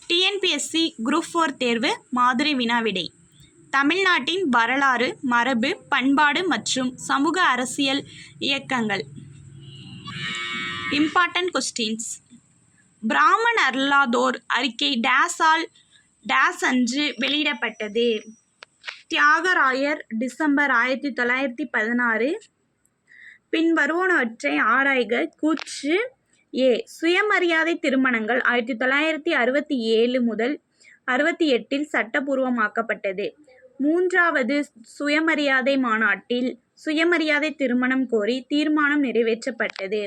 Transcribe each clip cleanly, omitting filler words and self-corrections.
TNPSC group 4 தேர்வு மாதிரி வினாவிடை. தமிழ்நாட்டின் வரலாறு, மரபு, பண்பாடு மற்றும் சமூக அரசியல் இயக்கங்கள். Important questions. பிராமணர் அல்லாதோர் அறிக்கை டேஸால் டேஸ் அன்று வெளியிடப்பட்டது. தியாகராயர், டிசம்பர் 1916. பின்வருவனவற்றை ஆராய்க. கூற்று ஏ. சுயமரியாதை திருமணங்கள் 1967 முதல் 68 சட்டபூர்வமாக்கப்பட்டது. மூன்றாவது சுயமரியாதை மாநாட்டில் சுயமரியாதை திருமணம் கோரி தீர்மானம் நிறைவேற்றப்பட்டது.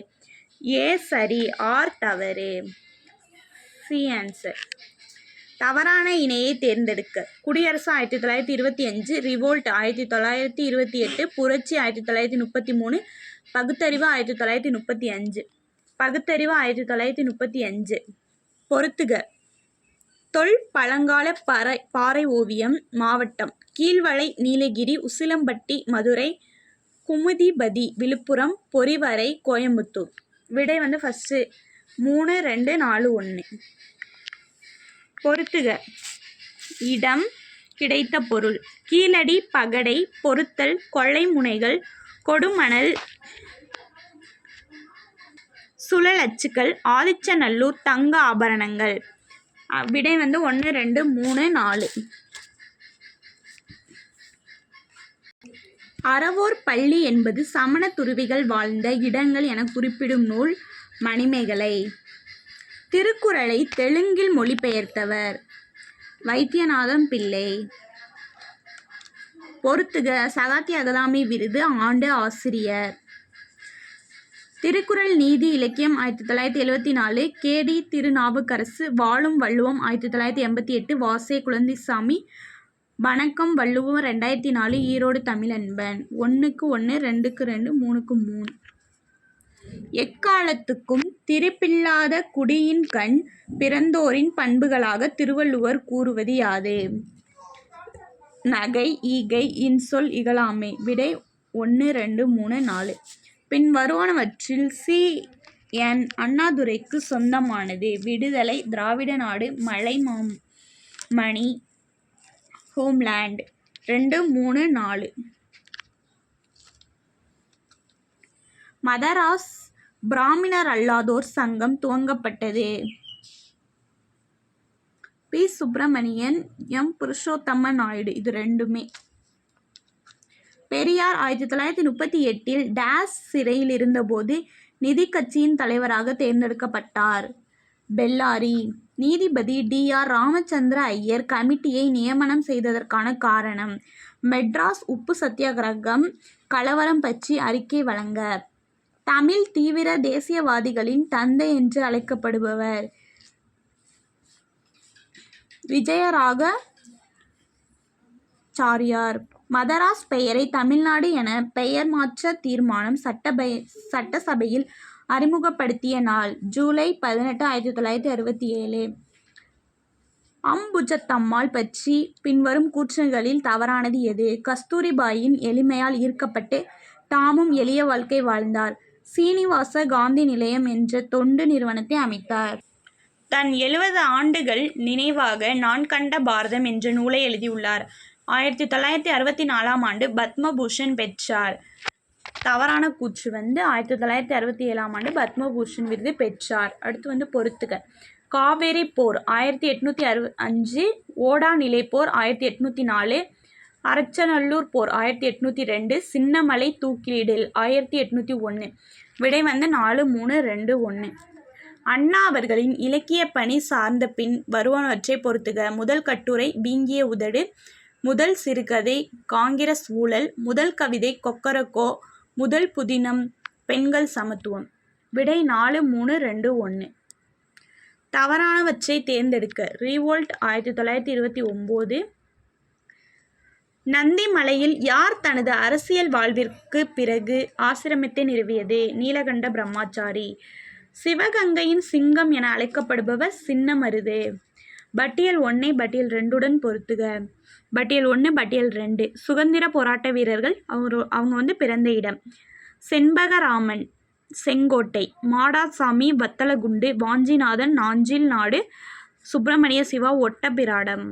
ஏ சரி, ஆர் தவறு. C answer. தவறான இணையை தேர்ந்தெடுக்க. குடியரசு 1925, ரிவோல்ட் 1928, புரட்சி 1933, பகுத்தறிவு 1935. பகுத்தறிவு 1935. பொறுத்துக. தொல் பழங்கால பாறை ஓவியம். மாவட்டம்: கீழ்வளை, நீலகிரி, உசிலம்பட்டி, மதுரை, குமுதிபதி, விழுப்புரம், பொறிவரை, கோயம்புத்தூர். விடை ஃபஸ்ட்டு 3, 2, 4, 1. பொறுத்துக. இடம், கிடைத்த பொருள். கீழடி, பகடை, பொருத்தல், கொள்ளை முனைகள், கொடுமணல், சுழல் அச்சுக்கள், ஆதிச்சநல்லூர், தங்க ஆபரணங்கள். விடை 1, 2, 3, 4. அறவோர் பள்ளி என்பது சமண துறவிகள் வாழ்ந்த இடங்கள் என குறிப்பிடும் நூல் மணிமேகலை. திருக்குறளை தெலுங்கில் மொழிபெயர்த்தவர் வைத்தியநாதம் பிள்ளை. பொறுத்துக. சகாத்திய அகாதமி விருது. ஆண்டு. ஆசிரியர். திருக்குறள் நீதி இலக்கியம் 1974. கே.டி. திருநாவுக்கரசு. வாழும் வள்ளுவம் 1988. வாசே குழந்தைசாமி. வணக்கம் வள்ளுவம் 2004. ஈரோடு தமிழன்பன். 1க்கு 1, 2க்கு 2, 3க்கு 3. எக்காலத்துக்கும் திரிப்பில்லாத குடியின் கண் பிறந்தோரின் பண்புகளாக திருவள்ளுவர் கூறுவது யாது? நகை, ஈகை, இன்சொல், இகழாமை. விடை 1, 2, 3, 4. பின் வருவனவற்றில் சி. என். அண்ணாதுரைக்கு சொந்தமானது. விடுதலை, திராவிட நாடு, மணி, ஹோம்லேண்ட். 2, 3, 4. மதராஸ் பிராமணர் அல்லாதோர் சங்கம் துவங்கப்பட்டது. பி. சுப்பிரமணியன், எம். புருஷோத்தம நாயுடு. இது ரெண்டுமே. பெரியார் 1938 டேஸ் சிறையில் இருந்தபோது நிதி கட்சியின் தலைவராக தேர்ந்தெடுக்கப்பட்டார். பெல்லாரி. நீதிபதி டி.ஆர். ராமச்சந்திர ஐயர் கமிட்டியை நியமனம் செய்ததற்கான காரணம். மெட்ராஸ் உப்பு சத்தியாகிரகம் கலவரம் பற்றி அறிக்கை வழங்க. தமிழ் தீவிர தேசியவாதிகளின் தந்தை என்று அழைக்கப்படுபவர் விஜயராகச்சாரியார். மதராஸ் பெயரை தமிழ்நாடு என பெயர் மாற்ற தீர்மானம் சட்டசபையில் அறிமுகப்படுத்திய நாள். ஜூலை 18, 1967. அம்புஜத்தம்மாள் பற்றி பின்வரும் கூற்றுகளில் தவறானது எது? கஸ்தூரிபாயின் எளிமையால் ஈர்க்கப்பட்டு தாமும் எளிய வாழ்க்கை வாழ்ந்தார். சீனிவாச காந்தி நிலையம் என்ற தொண்டு நிறுவனத்தை அமைத்தார். தன் 70 ஆண்டுகள் நினைவாக நான் கண்ட பாரதம் என்ற நூலை எழுதியுள்ளார். 1964 ஆண்டு பத்மபூஷன் பெற்றார். தவறான கூற்று 1967 ஆண்டு பத்மபூஷன் விருது பெற்றார். அடுத்து பொறுத்துக. காவேரி போர் 1865, ஓடா நிலைப்போர் 1804, அரச்சநல்லூர் போர் 1802, சின்னமலை தூக்கிலிடல் 1801. விடை 4, 3, 2, 1. அண்ணா அவர்களின் இலக்கிய பணி சார்ந்த பின் வருவனவற்றை பொறுத்துக. முதல் கட்டுரை வீங்கிய உதடு, முதல் சிறுகதை காங்கிரஸ் ஊழல், முதல் கவிதை கொக்கரக்கோ, முதல் புதினம் பெண்கள் சமத்துவம். விடை 4, 3, 2, 1. தவறானவற்றை தேர்ந்தெடுக்க. ரிவோல்ட் 1929. நந்திமலையில் யார் தனது அரசியல் வாழ்விற்கு பிறகு ஆசிரமத்தை நிறுவியது? நீலகண்ட பிரம்மாச்சாரி. சிவகங்கையின் சிங்கம் என அழைக்கப்படுபவர் சின்னமருது. பட்டியல் 1 பட்டியல் 2 பொறுத்துக. பட்டியல் 1, பட்டியல் 2. சுதந்திர போராட்ட வீரர்கள். அவங்க பிறந்த இடம். செண்பகராமன் செங்கோட்டை, மாடாசாமி வத்தலகுண்டு, வாஞ்சிநாதன் நாஞ்சில் நாடு, சுப்பிரமணிய சிவா ஒட்டப்பிராடம்.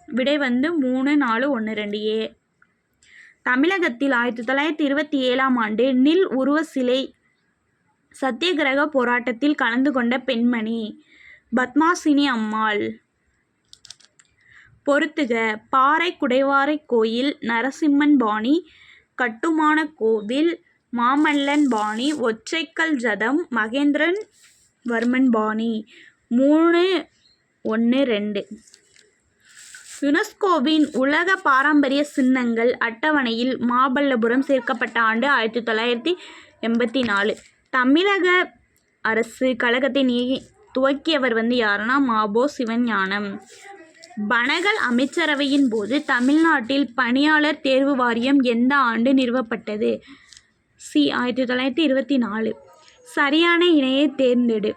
விடை 3, 4, 1, 2 ஏ. தமிழகத்தில் 1927ஆம் ஆண்டு நில் உருவ சிலை சத்தியகிரக போராட்டத்தில் கலந்து கொண்ட பெண்மணி. பத்மாசினி அம்மாள். பொறுத்துக. பாறை குடைவாரை கோயில், நரசிம்மன் பாணி கட்டுமான கோவில், மாமல்லன் பாணி, ஒற்றைக்கல் ஜதம், மகேந்திரன் வர்மன் பாணி. 3, 1, 2. யுனெஸ்கோவின் உலக பாரம்பரிய சின்னங்கள் அட்டவணையில் மாமல்லபுரம் சேர்க்கப்பட்ட ஆண்டு 1984. தமிழக அரசு கழகத்தை துவக்கியவர் யாருன்னா மாபோ சிவஞானம். பனகல் அமைச்சரவையின் போது தமிழ்நாட்டில் பணியாளர் தேர்வு வாரியம் எந்த ஆண்டு நிறுவப்பட்டது? சி. 1924. சரியான இணையை தேர்ந்தெடு.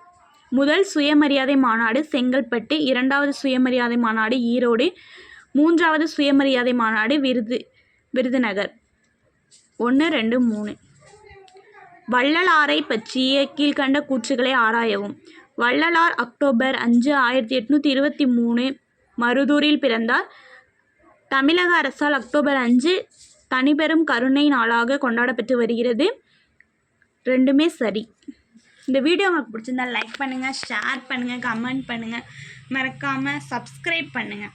முதல் சுயமரியாதை மாநாடு செங்கல்பட்டு, 2வது சுயமரியாதை மாநாடு ஈரோடு, 3வது சுயமரியாதை மாநாடு விருதுநகர். 1, 2, 3. வள்ளலாரை பற்றிய கீழ்கண்ட கூற்றுகளை ஆராயவும். வள்ளலார் அக்டோபர் 5, 1823 மருதூரில் பிறந்தார். தமிழக அரசால் அக்டோபர் 5 தனிப்பெரும் கருணை நாளாக கொண்டாடப்பட்டு வருகிறது. 2மே சரி. இந்த வீடியோ உங்களுக்கு பிடிச்சிருந்தா லைக் பண்ணுங்கள், ஷேர் பண்ணுங்கள், கமெண்ட் பண்ணுங்கள், மறக்காமல் சப்ஸ்கிரைப் பண்ணுங்கள்.